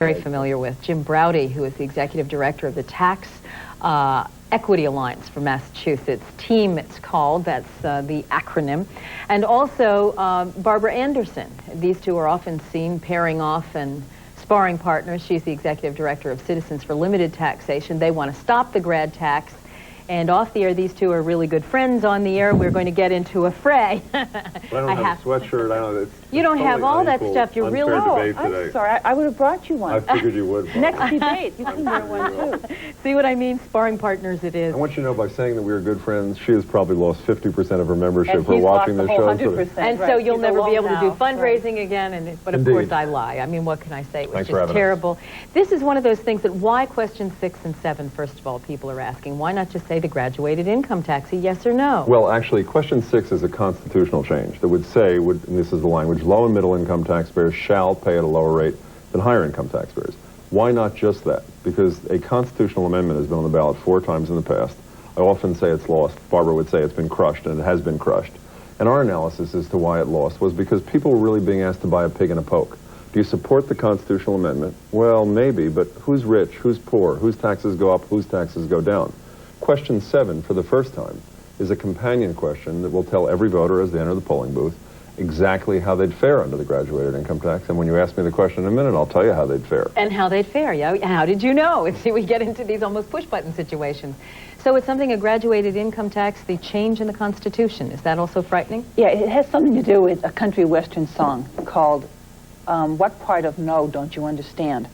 Very familiar with Jim Braude, who is the executive director of the Tax Equity Alliance for Massachusetts. TEAM, it's called. That's the acronym. And also Barbara Anderson. These two are often seen pairing off and sparring partners. She's the executive director of Citizens for Limited Taxation. They want to stop the grad tax. And off the air, these two are really good friends. On the air, we're going to get into a fray. I don't have a sweatshirt. I don't. You don't have all that stuff. You're really. Oh, I'm sorry. I would have brought you one. I figured you would. Next debate, you can wear one too. See what I mean? Sparring partners it is. I want you to know, by saying that we are good friends, she has probably lost 50% of her membership for watching the show. 100%. And so you'll never be able to do fundraising again. But of course I lie. I mean, what can I say? It was just terrible. This is one of those things that why question 6 and 7, first of all, people are asking. Why not just say the graduated income tax, a yes or no? Well, actually, question 6 is a constitutional change that would say, and this is the language, low and middle income taxpayers shall pay at a lower rate than higher income taxpayers. Why not just that? Because a constitutional amendment has been on the ballot 4 times in the past. I often say it's lost. Barbara would say it's been crushed, and it has been crushed. And our analysis as to why it lost was because people were really being asked to buy a pig in a poke. Do you support the constitutional amendment? Well, maybe, but who's rich, who's poor, whose taxes go up, whose taxes go down? Question 7, for the first time, is a companion question that will tell every voter as they enter the polling booth exactly how they'd fare under the graduated income tax. And when you ask me the question in a minute, I'll tell you how they'd fare. And how they'd fare, yeah. How did you know? See, we get into these almost push-button situations. So it's something, a graduated income tax, the change in the Constitution. Is that also frightening? Yeah, it has something to do with a country western song called What Part of No Don't You Understand?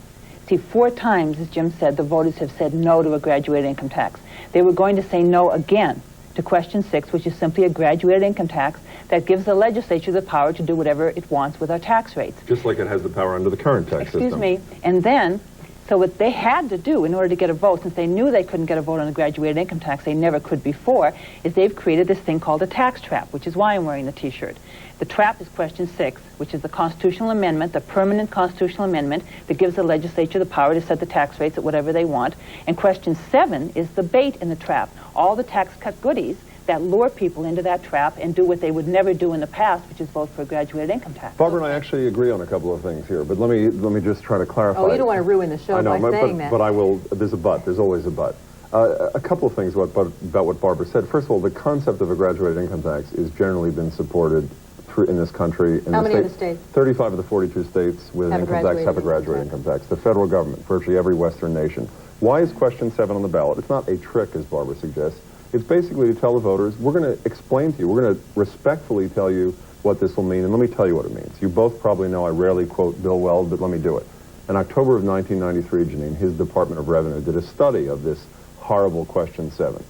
See, 4 times, as Jim said, the voters have said no to a graduated income tax. They were going to say no again to question 6, which is simply a graduated income tax that gives the legislature the power to do whatever it wants with our tax rates. Just like it has the power under the current tax system. Excuse me. And then, so what they had to do in order to get a vote, since they knew they couldn't get a vote on the graduated income tax, they never could before, is they've created this thing called a tax trap, which is why I'm wearing the T-shirt. The trap is question 6, which is the constitutional amendment, the permanent constitutional amendment that gives the legislature the power to set the tax rates at whatever they want. And question 7 is the bait in the trap. All the tax cut goodies that lure people into that trap and do what they would never do in the past, which is vote for a graduated income tax. Barbara and I actually agree on a couple of things here, but let me just try to clarify. Oh, you don't want to ruin the show by saying that. But I will. There's a but. There's always a but. A couple of things about what Barbara said. First of all, the concept of a graduated income tax has generally been supported in this country. How many of the states? 35 of the 42 states with an income tax have a graduated income tax. The federal government, virtually every Western nation. Why is question 7 on the ballot? It's not a trick, as Barbara suggests. It's basically to tell the voters, we're going to explain to you, we're going to respectfully tell you what this will mean, and let me tell you what it means. You both probably know I rarely quote Bill Weld, but let me do it. In October of 1993, Jeanine, his Department of Revenue did a study of this horrible question 7.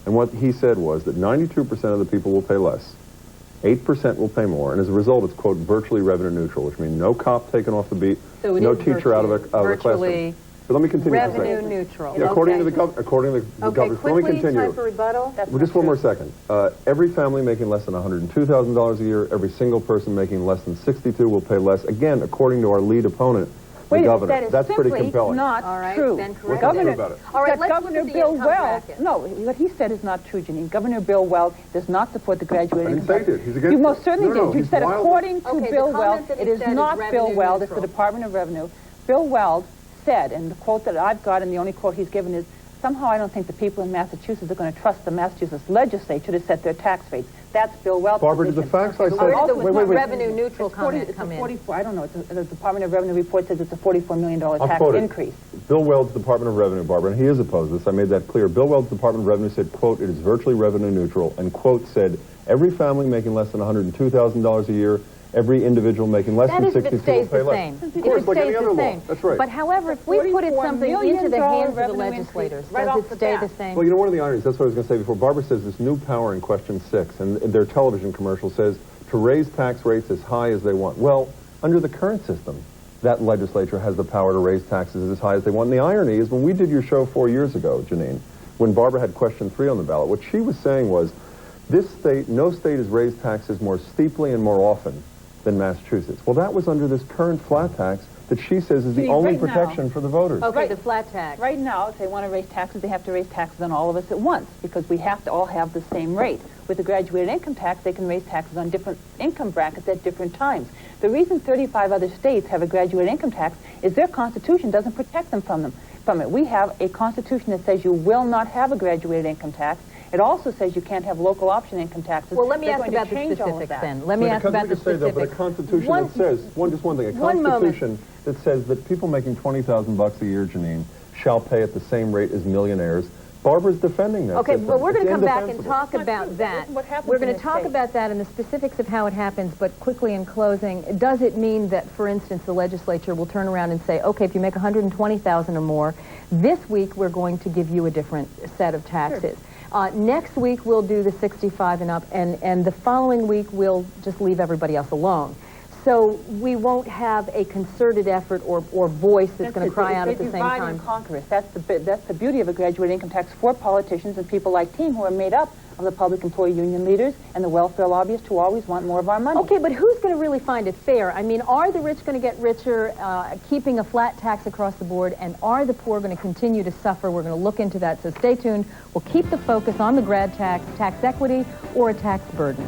And what he said was that 92% of the people will pay less, 8% will pay more, and as a result, it's, quote, virtually revenue neutral, which means no cop taken off the beat, so no teacher out of a classroom. But let me continue. Revenue neutral. Yeah, according to the government. Okay, quickly, let me continue. Time for rebuttal. Just one more second. Every family making less than $102,000 a year, every single person making less than $62,000 will pay less. Again, according to our lead opponent, the governor. That's pretty compelling. Not true. Then correct. Governor Bill Weld. No, what he said is not true, Jeanine. Governor Bill Weld does not support the graduated income tax. He's against it. You most certainly did. You said according to Bill Weld, it is not Bill Weld. It's the Department of Revenue. Bill Weld said, and the quote that I've got and the only quote he's given is, somehow I don't think the people in Massachusetts are going to trust the Massachusetts legislature to set their tax rates. That's Bill Weld's Barbara, position. did the facts I said... Wait. Revenue neutral comment come in. 44, I don't know. The Department of Revenue report says it's a $44 million tax increase. Bill Weld's Department of Revenue, Barbara, and he is opposed to this. I made that clear. Bill Weld's Department of Revenue said, quote, it is virtually revenue neutral, and quote said, every family making less than $102,000 a year, every individual making less than $62,000 will pay less. That is if it stays the same. Of course, like any other law. That's right. But however, if we put something into the hands of the legislators, does it stay the same? Well, you know, one of the ironies, that's what I was going to say before. Barbara says this new power in question 6, and their television commercial says to raise tax rates as high as they want. Well, under the current system, that legislature has the power to raise taxes as high as they want. And the irony is, when we did your show 4 years ago, Jeanine, when Barbara had question 3 on the ballot, what she was saying was, this state, no state has raised taxes more steeply and more often than Massachusetts. Well, that was under this current flat tax that she says is the See, only right now- protection for the voters. Okay, Right. the flat tax. Right now, if they want to raise taxes, they have to raise taxes on all of us at once because we have to all have the same rate. With the graduated income tax, they can raise taxes on different income brackets at different times. The reason 35 other states have a graduated income tax is their constitution doesn't protect them from it. We have a constitution that says you will not have a graduated income tax. It also says you can't have local option income taxes. Well, let me They're ask going to about the change all of specifics that. then. Let me ask about the Say, though, but a specifics. constitution One- that says, just one thing, a One moment. constitution that says that people making $20,000 a year, Jeanine, shall pay at the same rate as millionaires. Barbara's defending that Okay, system. well, we're going It's to come back and indefensible. talk It's not about true. that. What happens We're going in to this talk state? about that and the specifics of how it happens, but quickly in closing, does it mean that, for instance, the legislature will turn around and say, okay, if you make $120,000 or more, this week we're going to give you a different set of taxes. Next week we'll do the 65 and up, and the following week we'll just leave everybody else alone. So we won't have a concerted effort or voice that's going to cry out at the same Divide time. and conquer us. That's the beauty of a graduate income tax for politicians and people like Team who are made up of the public employee union leaders and the welfare lobbyists who always want more of our money. Okay, but who's going to really find it fair? I mean, are the rich going to get richer, keeping a flat tax across the board, and are the poor going to continue to suffer? We're going to look into that, so stay tuned. We'll keep the focus on the grad tax, tax equity, or a tax burden.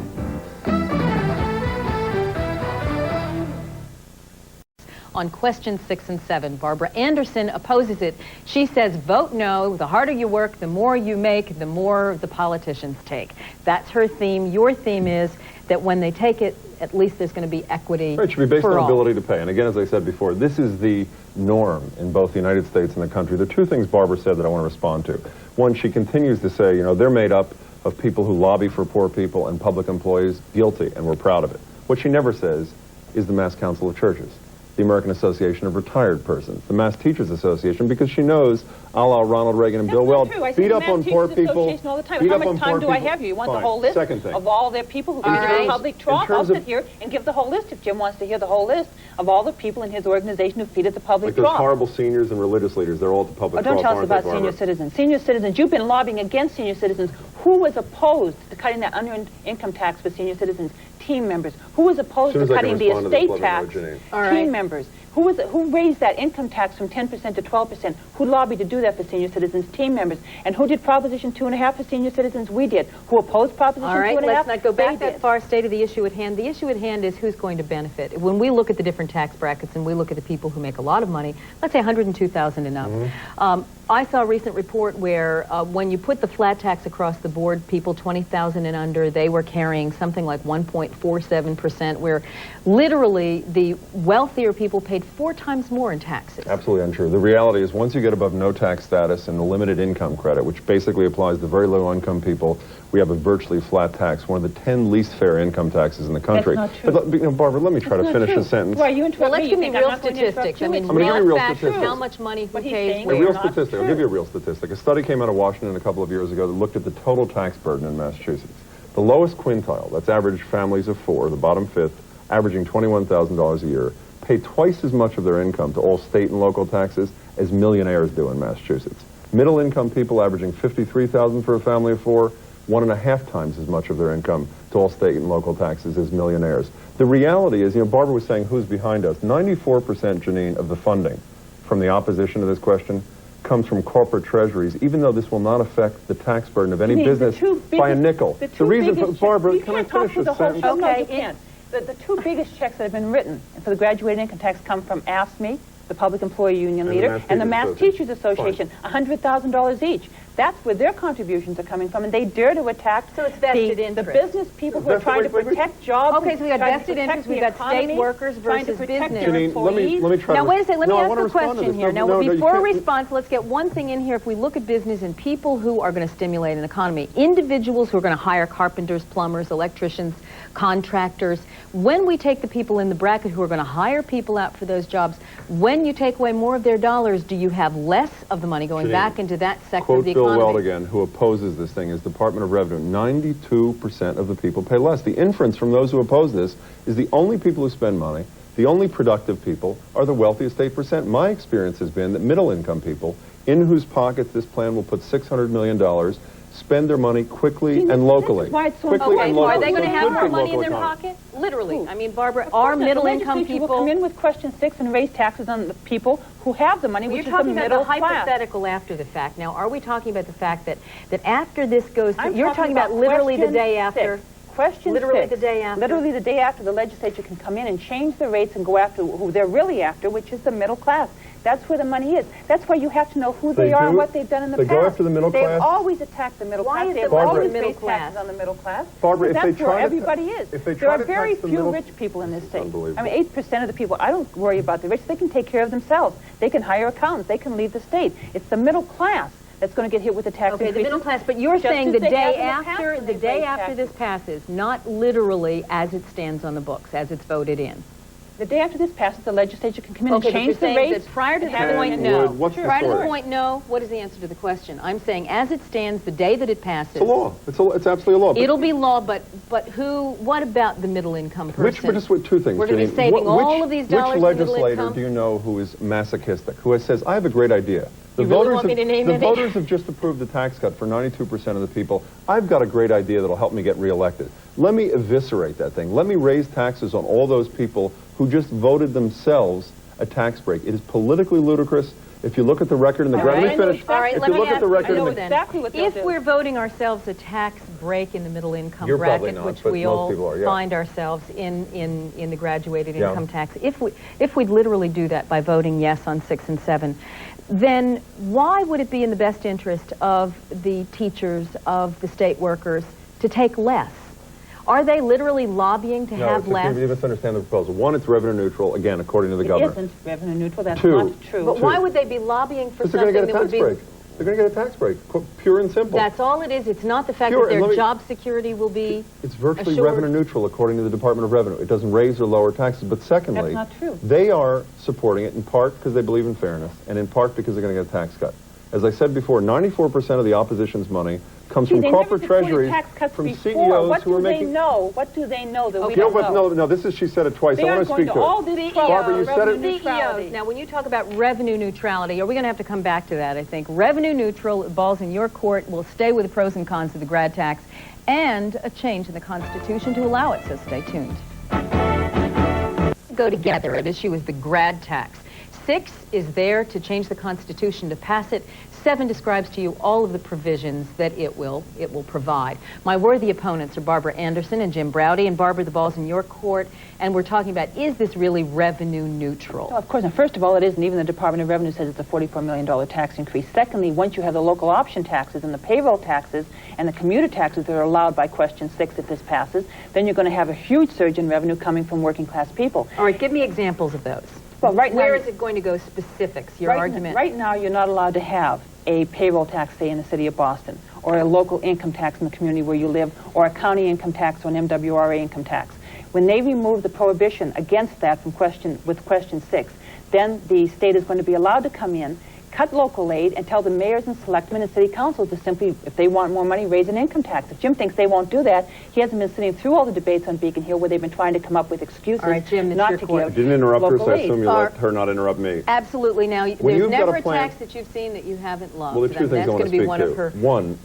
On questions 6 and 7, Barbara Anderson opposes it. She says, vote no. The harder you work, the more you make, the more the politicians take. That's her theme. Your theme is that when they take it, at least there's going to be equity Right, it should be based for on all. ability to pay. And again, as I said before, this is the norm in both the United States and the country. There are two things Barbara said that I want to respond to. One, she continues to say, you know, they're made up of people who lobby for poor people and public employees. Guilty, and we're proud of it. What she never says is the Mass Council of Churches, the American Association of Retired Persons, the Mass Teachers Association, because she knows, a la Ronald Reagan and That's Bill not Weld, true. I see beat the up on Mass poor Teachers people. Association all the time. beat How up much on time poor do I people. have here? You want the Fine. whole list Second thing. of all their people who All can right. do public In trust? I'll terms of- sit here and give the whole list if Jim wants to hear the whole list of all the people in his organization who feed at the public Like those trough. horrible seniors and religious leaders, they're all at the public Oh, don't trough, tell us aren't they, about Barbara? senior citizens. Senior citizens, you've been lobbying against senior citizens. Who was opposed to cutting that unearned income tax for senior citizens? Team members. Who was opposed As soon to as I can cutting the respond to this, estate let me know, tax? Jeanine. All right. Team members. Who raised that income tax from 10% to 12%? Who lobbied to do that for senior citizens? Team members. And who did Proposition 2.5 for senior citizens? We did. Who opposed Proposition 2.5? All right, let's not go back They that did. far. State of the issue at hand. The issue at hand is who's going to benefit. When we look at the different tax brackets and we look at the people who make a lot of money, let's say $102,000 and up. I saw a recent report where when you put the flat tax across the board, people 20,000 and under, they were carrying something like 1.47%, where literally the wealthier people paid 4 times more in taxes. Absolutely untrue. The reality is once you get above no tax status and the limited income credit, which basically applies to very low income people, we have a virtually flat tax, one of the 10 least fair income taxes in the country. That's not true. But, you know, Barbara, let me try to That's not finish true. the sentence. Why, you interrupt Well, let's me. give You me think I'm real not going to interrupt statistics. you? I mean, It's I'm gonna give real you real facts, statistics. how much money who What he's pays saying A where. is real not statistic. I'll true. give you a real statistic. A study came out of Washington a couple of years ago that looked at the total tax burden in Massachusetts. The lowest quintile, that's average families of 4, the bottom fifth, averaging $21,000 a year, pay twice as much of their income to all state and local taxes as millionaires do in Massachusetts. Middle income people averaging $53,000 for a family of 4, 1.5 times as much of their income to all state and local taxes as millionaires. The reality is, you know, Barbara was saying who's behind us. 94%, Jeanine, of the funding from the opposition to this question comes from corporate treasuries, even though this will not affect the tax burden of any Jeanine, the business two by a biggest- nickel. the reason, two biggest Barbara, checks- can I you can't talk finish through this the whole sentence? show. No, Okay, you can't. The two biggest checks that have been written for the graduated income tax come from AFSCME, the Public Employee Union And the leader, Mass and the Teachers Mass Association. Teachers Association, $100,000 each. That's where their contributions are coming from, and they dare to attack So it's vested the interest. business people who are trying to Wait. protect jobs. Okay, so we got trying to vested protect interest, the we got state economy, workers trying to versus protect business. their Jeanine, let me employees. try Now, to... wait a second. Let No, me I ask wanna a respond to question this. here. No, Now, you before can't- response, let's get one thing in here. If we look at business and people who are going to stimulate an economy, individuals who are going to hire carpenters, plumbers, electricians, contractors, when we take the people in the bracket who are going to hire people out for those jobs, when you take away more of their dollars, do you have less of the money going Jeanine, back into that sector Quote of the Bill economy? Weld again, who opposes this thing, is Department of Revenue. 92% of the people pay less. The inference from those who oppose this is the only people who spend money, the only productive people, are the wealthiest 8%. My experience has been that middle-income people, in whose pockets this plan will put $600 million, spend their money quickly See, and locally. this is why it's so Quickly Okay, and so locally. are they going to So have good more for money in local their economy. pocket? Literally. Who? I mean, Barbara, Of are course not. middle-income The legislature people... will come in with question 6 and raise taxes on the people who have the money, Well, which you're is the talking middle about the class. hypothetical after the fact. Now, are we talking about the fact that after this goes to... I'm You're talking about literally the question day 6. after... Question Literally 6. the day after. Literally the day after, the legislature can come in and change the rates and go after who they're really after, which is the middle class. That's where the money is. That's why you have to know who they are and what they've done in the They past. go after the middle They've class? always attacked the middle Why class. is They've it always always the middle raised class? taxes on the middle class. Barbara, Because if they that's where try to- everybody is. if they There try are to very tax the few middle- rich people in this state. Unbelievable. I mean, 8% of the people, I don't worry about the rich. They can take care of themselves. They can hire accountants. They can leave the state. It's the middle class that's going to get hit with the tax Okay, the increases. middle class, but you're Just saying as the they have day in the past after, when the they've day raised after this taxes. passes, not literally as it stands on the books, as it's voted in. The day after this passes, the legislature can come in Okay, and but you're change the saying rates. that prior to and the have it point, in- no. Would, what's the Prior to the story? point, no. What is the answer to the question? I'm saying as it stands, the day that it passes, It's a law. It's absolutely a law. But it'll be law, but who, what about the middle-income person? just with two things, We're going to be Jeanine. saving all Which- of these dollars Which to the legislator middle-income? do you know who is masochistic, who says, I have a great idea. The You really voters want me have- to name the any? voters have just approved the tax cut for 92% of the people. I've got a great idea that'll help me get reelected. Let me eviscerate that thing. Let me raise taxes on all those people who just voted themselves a tax break. It is politically ludicrous. If you look at the record in the All right, let me finish. All right, If let you me look at ask the you, record I know in the, then, exactly what they'll if do. we're voting ourselves a tax break in the middle-income You're probably bracket, not, which but we most all people are, yeah. find ourselves in the graduated Yeah. income tax, if we'd literally do that by voting yes on 6 and 7, then why would it be in the best interest of the teachers, of the state workers, to take less? Are they literally lobbying to have less? You misunderstand the proposal. One, it's revenue neutral, again, according to the governor. It isn't revenue neutral. That's Two. not true. But why would they be lobbying for Because they're something going to that get a would tax be... break. They're going to get a tax break, pure and simple. That's all it is. It's not the fact Pure, that and their let me- job security will be It's virtually assured. revenue neutral, according to the Department of Revenue. It doesn't raise or lower taxes. But secondly, That's not true. they are supporting it in part because they believe in fairness, and in part because they're going to get a tax cut. As I said before, 94% of the opposition's money comes Gee, from they corporate never supported treasuries, tax cuts from before. CEOs What who are do they making... know? What do they know that we No, don't but know? no, this is, she said it twice. They I want aren't to going speak to to all it. do the Barbara, you said it. CEOs. Now, when you talk about revenue neutrality, are we going to have to come back to that, I think? Revenue neutral, the ball's in your court. We'll stay with the pros and cons of the grad tax and a change in the Constitution to allow it, so stay tuned. Go together. At issue is the grad tax. 6 is there to change the Constitution, to pass it. 7 describes to you all of the provisions that it will provide. My worthy opponents are Barbara Anderson and Jim Braude. And Barbara, the ball's in your court, and we're talking about, is this really revenue neutral? Well, of course, and first of all, it isn't. Even the Department of Revenue says it's a $44 million tax increase. Secondly, once you have the local option taxes and the payroll taxes and the commuter taxes that are allowed by question 6 if this passes, then you're going to have a huge surge in revenue coming from working class people. All right, give me examples of those. Well, right Where now, is it going to go specifics, your right, argument? Right now, you're not allowed to have a payroll tax, say, in the city of Boston, or a local income tax in the community where you live, or a county income tax or an MWRA income tax. When they remove the prohibition against that from question 6, then the state is going to be allowed to come in, cut local aid, and tell the mayors and selectmen and city councils to simply, if they want more money, raise an income tax. If Jim thinks they won't do that, he hasn't been sitting through all the debates on Beacon Hill where they've been trying to come up with excuses All right, Jim, it's not your to court. give I didn't interrupt her, local so I aid. assume you'll let her not interrupt me. Absolutely. Now, When there's you've got never a a plan- tax that you've seen that you haven't loved. Well, the two and things I that's want going to to be speak one to. of her... One,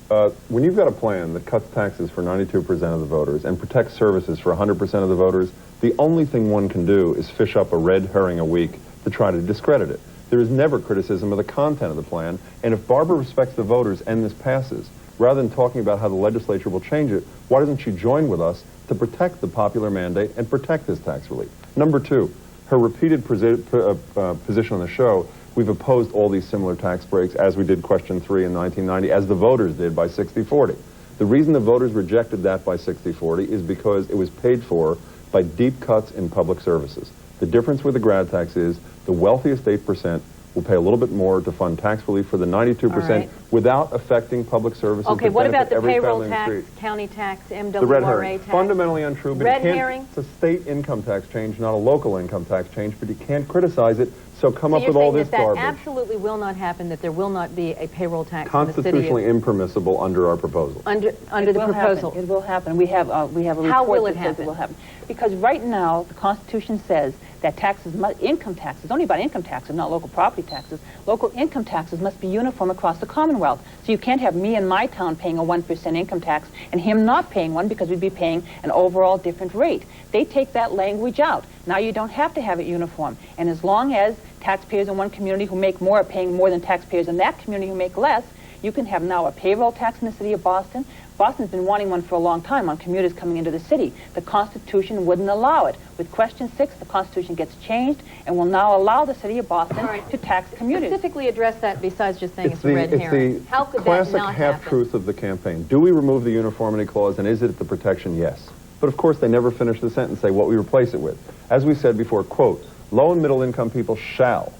when you've got a plan that cuts taxes for 92% of the voters and protects services for 100% of the voters, the only thing one can do is fish up a red herring a week to try to discredit it. There is never criticism of the content of the plan, and if Barbara respects the voters and this passes, rather than talking about how the legislature will change it, why doesn't she join with us to protect the popular mandate and protect this tax relief? Number two, her repeated position on the show, we've opposed all these similar tax breaks as we did question 3 in 1990, as the voters did by 60-40. The reason the voters rejected that by 60-40 is because it was paid for by deep cuts in public services. The difference with the grad tax is the wealthiest 8% will pay a little bit more to fund tax relief for the 92% right. without affecting public services. Okay, that what about benefit the every payroll family in the tax, street. county tax, The red MWRA herring. tax? Fundamentally untrue, but Red you can't, herring? it's a state income tax change, not a local income tax change, but you can't criticize it, so come So up you're with all saying this that garbage. absolutely will not happen, that there will not be a payroll tax in the city Constitutionally impermissible under our proposal. under It the will proposal. happen. It will happen. We have a report How will it that says happen? it will happen. Because right now, the Constitution says that income taxes, only about income taxes, not local property taxes, local income taxes must be uniform across the Commonwealth. So you can't have me in my town paying a 1% income tax and him not paying one, because we'd be paying an overall different rate. They take that language out. Now you don't have to have it uniform. And as long as taxpayers in one community who make more are paying more than taxpayers in that community who make less, you can have now a payroll tax in the city of Boston. Boston's been wanting one for a long time on commuters coming into the city. The Constitution wouldn't allow it. With Question 6, the Constitution gets changed and will now allow the city of Boston to tax commuters. Specifically address that besides just saying it's a red herring. How could that not happen? Classic half-truth of the campaign. Do we remove the uniformity clause, and is it the protection? Yes. But of course they never finish the sentence, say what we replace it with. As we said before, quote, low and middle income people shall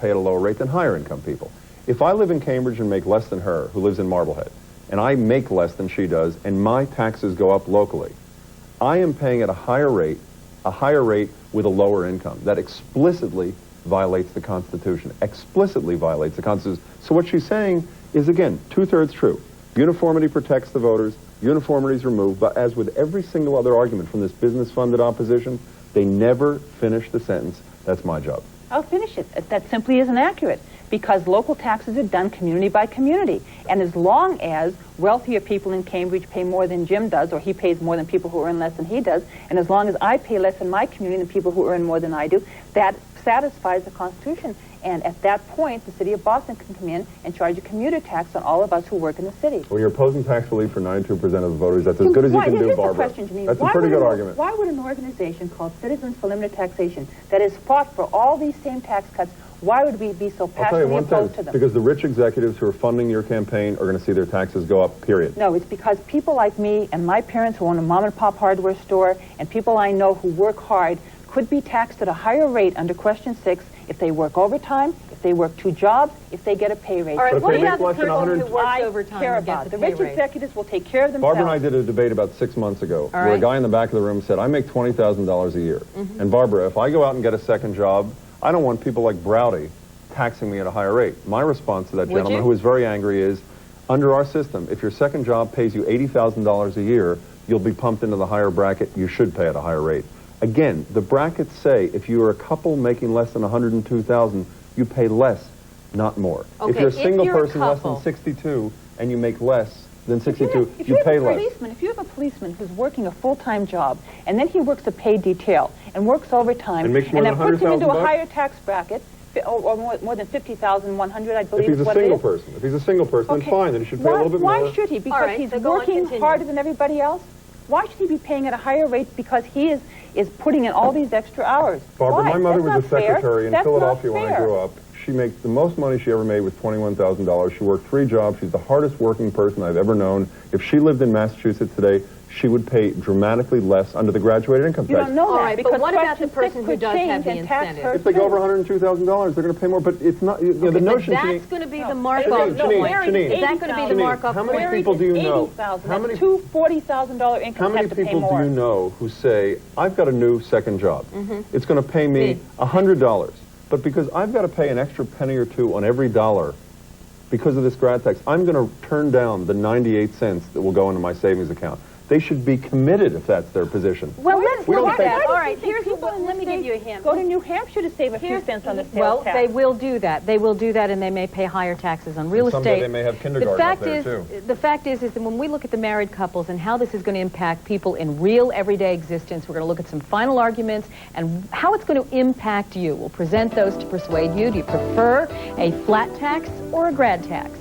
pay at a lower rate than higher income people. If I live in Cambridge and make less than her, who lives in Marblehead, and I make less than she does, and my taxes go up locally, I am paying at a higher rate with a lower income. That explicitly violates the Constitution. Explicitly violates the Constitution. So what she's saying is, again, two-thirds true. Uniformity protects the voters, uniformity is removed, but as with every single other argument from this business-funded opposition, they never finish the sentence, that's my job. I'll finish it. That simply isn't accurate, because local taxes are done community by community. And as long as wealthier people in Cambridge pay more than Jim does, or he pays more than people who earn less than he does, and as long as I pay less in my community than people who earn more than I do, that satisfies the Constitution. And at that point, the city of Boston can come in and charge a commuter tax on all of us who work in the city. Well, you're opposing tax relief for 92% of the voters. That's as good as you can do, Barbara. That's a pretty good argument. Why would an organization called Citizens for Limited Taxation, that has fought for all these same tax cuts, why would we be so passionately opposed to them? Because the rich executives who are funding your campaign are going to see their taxes go up, period. No, it's because people like me and my parents who own a mom-and-pop hardware store and people I know who work hard could be taxed at a higher rate under Question 6 if they work overtime, if they work 2 jobs, if they get a pay raise. All right, what about the person who works overtime care and about? gets The a pay rich raise? executives will take care of themselves. Barbara and I did a debate about 6 months ago where a guy in the back of the room said, I make $20,000 a year. And Barbara, if I go out and get a second job, I don't want people like Braude taxing me at a higher rate. My response to that gentleman, who was very angry, is, under our system, if your second job pays you $80,000 a year, you'll be pumped into the higher bracket. You should pay at a higher rate. Again, the brackets say if you are a couple making less than $102,000, you pay less, not more. Okay, if you're a single person less couple, than 62 and you make less than 62, if you pay less. If you have a policeman who's working a full-time job and then he works a paid detail and works overtime and makes more than that puts him into a $100,000 higher tax bracket, or more than 50,100, I believe. If he's a single person, then fine, then he should pay a little bit more. Why should he? Because he's working harder than everybody else? Why should he be paying at a higher rate because he is putting in all these extra hours? Barbara, my mother was a secretary in Philadelphia when I grew up. up. She makes the most money she ever made was $21,000. She worked 3 jobs. She's the hardest working person I've ever known. If she lived in Massachusetts today, she would pay dramatically less under the graduated income tax. You don't know that. All right, but what about the person who does have the incentive? If they go over $102,000, they're going to pay more. But it's not. You know, the notion. But that's going to be the markup point. Janine, Is that going to be the markup how point? many people do you know? How many $40,000 incomes How many people do you know who say, "I've got a new second job. It's going to pay me $100, but because I've got to pay an extra penny or two on every dollar because of this grad tax, I'm going to turn down the 98 cents that will go into my savings account." They should be committed if that's their position. Well, let's look at that. All right, here's what, let me give you a hint. Go to New Hampshire to save a few cents on the sales Well, tax. they will do that. They will do that, and they may pay higher taxes on real estate. Someday they may have kindergarten up there, too. The fact is that when we look at the married couples and how this is going to impact people in real everyday existence, we're going to look at some final arguments and how it's going to impact you. We'll present those to persuade you. Do you prefer a flat tax or a grad tax?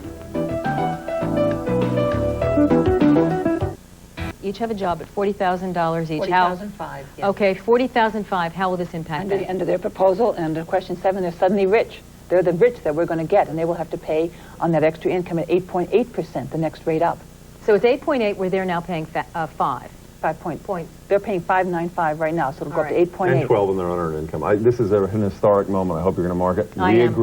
Each have a job at $40,000 each. $40,500, yes. Okay, $40,000. How will this impact them? Under their proposal, under Question 7, they're suddenly rich. They're the rich that we're going to get, and they will have to pay on that extra income at 8.8%, the next rate up. So it's 8.8, where they're now paying 5. 5 point. They're paying 5.95 right now, so it'll go up to 8.8. And 12 on their unearned income. This is an historic moment. I hope you're going to mark it. I am.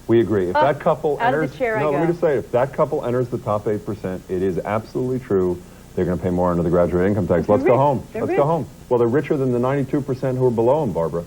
We agree. If that couple out enters, of the chair I go. let me just say, if that couple enters the top 8%, it is absolutely true. They're going to pay more under the graduate income tax. Let's go home. Let's go home. Well, they're richer than the 92% who are below them, Barbara.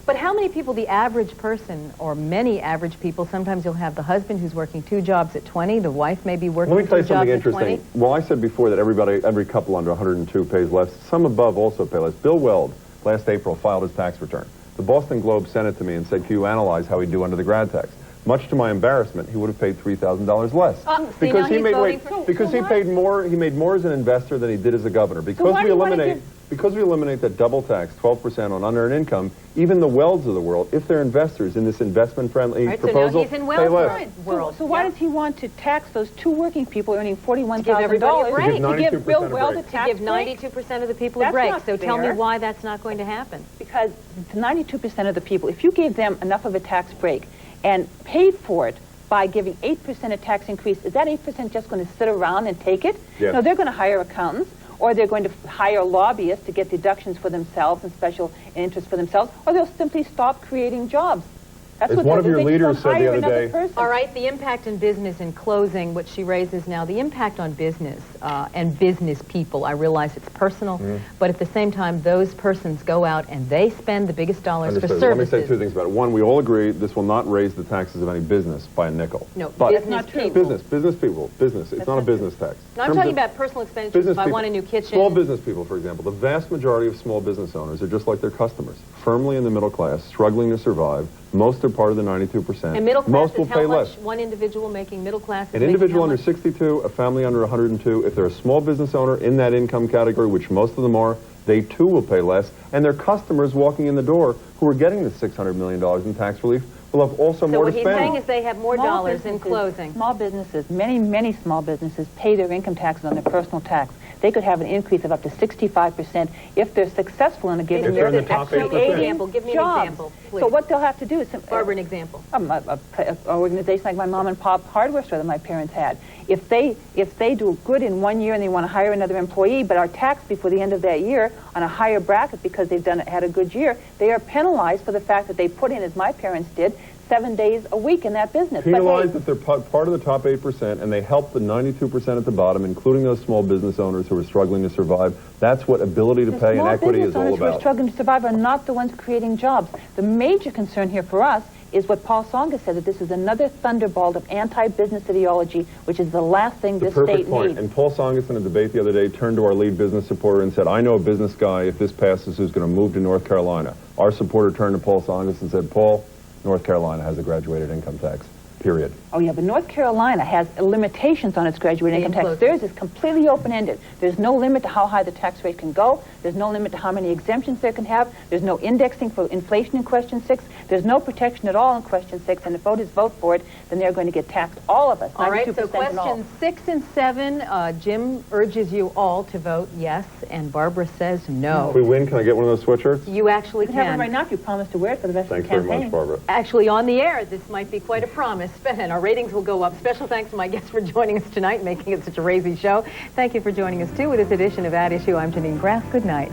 But how many people, the average person, or many average people, sometimes you'll have the husband who's working 2 jobs at 20, the wife may be working 2 jobs at 20. Let me tell you something interesting. Well, I said before that every couple under 102 pays less. Some above also pay less. Bill Weld, last April, filed his tax return. The Boston Globe sent it to me and said, can you analyze how he'd do under the grad tax? Much to my embarrassment, he would have paid $3,000 less because he made more as an investor than he did as a governor. Because we eliminate that double tax, 12% on unearned income, even the Wells of the world, if they're investors in this investment-friendly proposal, so now he's in pay less. world. So why does he want to tax those two working people earning $41,000 to give Bill Wells a tax break? To give 92% of the people a break. So tell me why that's not going to happen. Because 92% of the people, if you gave them enough of a tax break and paid for it by giving 8% a tax increase, is that 8% just going to sit around and take it? Yes. No, they're going to hire accountants, or they're going to hire lobbyists to get deductions for themselves and special interest for themselves, or they'll simply stop creating jobs. That's what one of your leaders said the other day. All right, the impact on business in closing, what she raises now, the impact on business and business people. I realize it's personal, but at the same time, those persons go out and they spend the biggest dollars for services. Let me say two things about it. One, we all agree this will not raise the taxes of any business by a nickel. No, but business people. Business people. It's not a business tax. No, I'm talking about personal expenditures. If I want a new kitchen. Small business people, for example. The vast majority of small business owners are just like their customers, firmly in the middle class, struggling to survive. Most are part of the 92%. And middle class Most will is pay how much less. one individual making middle class is An individual under making 62, a family under 102, if they're a small business owner in that income category, which most of them are, they too will pay less. And their customers walking in the door who are getting the $600 million in tax relief will have also more to spend. So what he's saying is they have more dollars in closing. Small businesses, many small businesses pay their income taxes on their personal tax. They could have an increase of up to 65% if they're successful in a given year. Give me an example, please. So what they'll have to do is... Barbara, an example. An organization like my mom and pop hardware store that my parents had. If they do good in 1 year and they want to hire another employee, but are taxed before the end of that year on a higher bracket because they've had a good year, they are penalized for the fact that they put in, as my parents did, 7 days a week in that business. Penalized if they're part of the top 8% and they help the 92% at the bottom, including those small business owners who are struggling to survive. That's what ability to pay and equity is all Small business owners who are about. struggling to survive are not the ones creating jobs. The major concern here for us is what Paul Tsongas said, that this is another thunderbolt of anti-business ideology, which is the last thing this state needs. And Paul Tsongas in a debate the other day turned to our lead business supporter and said, I know a business guy, if this passes, who's going to move to North Carolina. Our supporter turned to Paul Tsongas and said, Paul, North Carolina has a graduated income tax, period. Oh, yeah, but North Carolina has limitations on its graduated income tax. Theirs is completely open-ended. There's no limit to how high the tax rate can go. There's no limit to how many exemptions there can have. There's no indexing for inflation in Question 6. There's no protection at all in Question 6, and if voters vote for it, then they're going to get taxed, all of us, 92% all right, so and all. questions 6 and 7, Jim urges you all to vote yes, and Barbara says no. If we win, can I get one of those sweatshirts? You actually You can have it right now if you promise to wear it for the rest of the Thanks campaign. very much, Barbara. Actually, on the air, this might be quite a promise, and our ratings will go up. Special thanks to my guests for joining us tonight, making it such a racy show. Thank you for joining us, too, with this edition of At Issue. I'm Jeanine Graf. Good night.